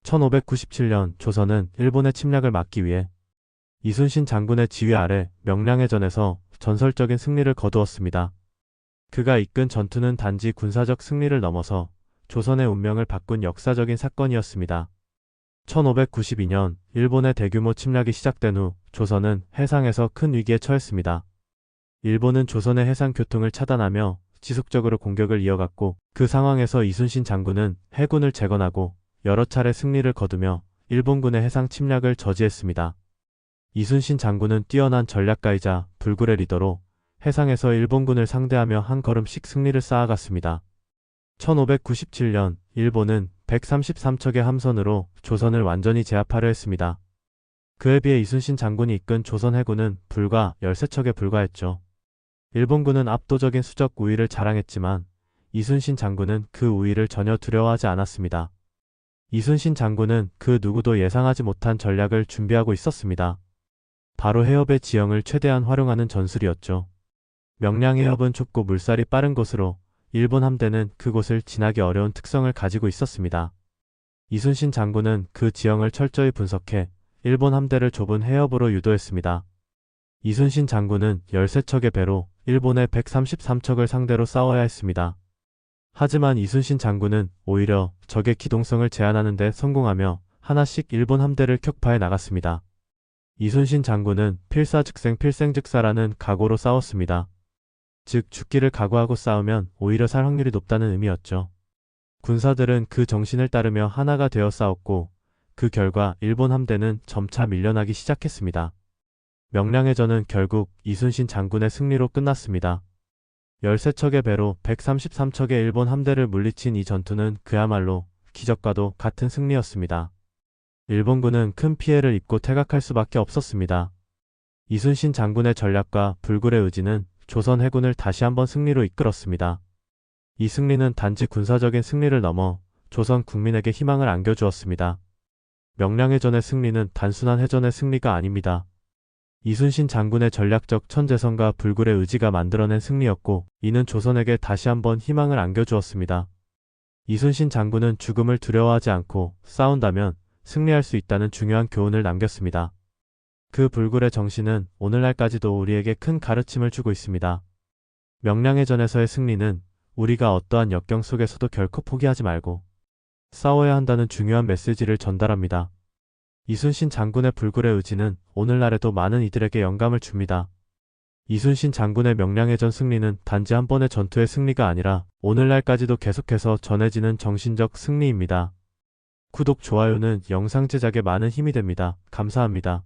1597년 조선은 일본의 침략을 막기 위해 이순신 장군의 지휘 아래 명량해전에서 전설적인 승리를 거두었습니다. 그가 이끈 전투는 단지 군사적 승리를 넘어서 조선의 운명을 바꾼 역사적인 사건이었습니다. 1592년 일본의 대규모 침략이 시작된 후 조선은 해상에서 큰 위기에 처했습니다. 일본은 조선의 해상 교통을 차단하며 지속적으로 공격을 이어갔고, 그 상황에서 이순신 장군은 해군을 재건하고 여러 차례 승리를 거두며 일본군의 해상 침략을 저지했습니다. 이순신 장군은 뛰어난 전략가이자 불굴의 리더로 해상에서 일본군을 상대하며 한 걸음씩 승리를 쌓아갔습니다. 1597년 일본은 133척의 함선으로 조선을 완전히 제압하려 했습니다. 그에 비해 이순신 장군이 이끈 조선 해군은 불과 13척에 불과했죠. 일본군은 압도적인 수적 우위를 자랑했지만 이순신 장군은 그 우위를 전혀 두려워하지 않았습니다. 이순신 장군은 그 누구도 예상하지 못한 전략을 준비하고 있었습니다. 바로 해협의 지형을 최대한 활용하는 전술이었죠. 명량해협은 좁고 물살이 빠른 곳으로 일본 함대는 그곳을 지나기 어려운 특성을 가지고 있었습니다. 이순신 장군은 그 지형을 철저히 분석해 일본 함대를 좁은 해협으로 유도했습니다. 이순신 장군은 13척의 배로 일본의 133척을 상대로 싸워야 했습니다. 하지만 이순신 장군은 오히려 적의 기동성을 제한하는 데 성공하며 하나씩 일본 함대를 격파해 나갔습니다. 이순신 장군은 필사즉생 필생즉사라는 각오로 싸웠습니다. 즉 죽기를 각오하고 싸우면 오히려 살 확률이 높다는 의미였죠. 군사들은 그 정신을 따르며 하나가 되어 싸웠고, 그 결과 일본 함대는 점차 밀려나기 시작했습니다. 명량해전은 결국 이순신 장군의 승리로 끝났습니다. 13척의 배로 133척의 일본 함대를 물리친 이 전투는 그야말로 기적과도 같은 승리였습니다. 일본군은 큰 피해를 입고 퇴각할 수밖에 없었습니다. 이순신 장군의 전략과 불굴의 의지는 조선 해군을 다시 한번 승리로 이끌었습니다. 이 승리는 단지 군사적인 승리를 넘어 조선 국민에게 희망을 안겨주었습니다. 명량해전의 승리는 단순한 해전의 승리가 아닙니다. 이순신 장군의 전략적 천재성과 불굴의 의지가 만들어낸 승리였고, 이는 조선에게 다시 한번 희망을 안겨주었습니다. 이순신 장군은 죽음을 두려워하지 않고 싸운다면 승리할 수 있다는 중요한 교훈을 남겼습니다. 그 불굴의 정신은 오늘날까지도 우리에게 큰 가르침을 주고 있습니다. 명량해전에서의 승리는 우리가 어떠한 역경 속에서도 결코 포기하지 말고 싸워야 한다는 중요한 메시지를 전달합니다. 이순신 장군의 불굴의 의지는 오늘날에도 많은 이들에게 영감을 줍니다. 이순신 장군의 명량해전 승리는 단지 한 번의 전투의 승리가 아니라 오늘날까지도 계속해서 전해지는 정신적 승리입니다. 구독, 좋아요는 영상 제작에 많은 힘이 됩니다. 감사합니다.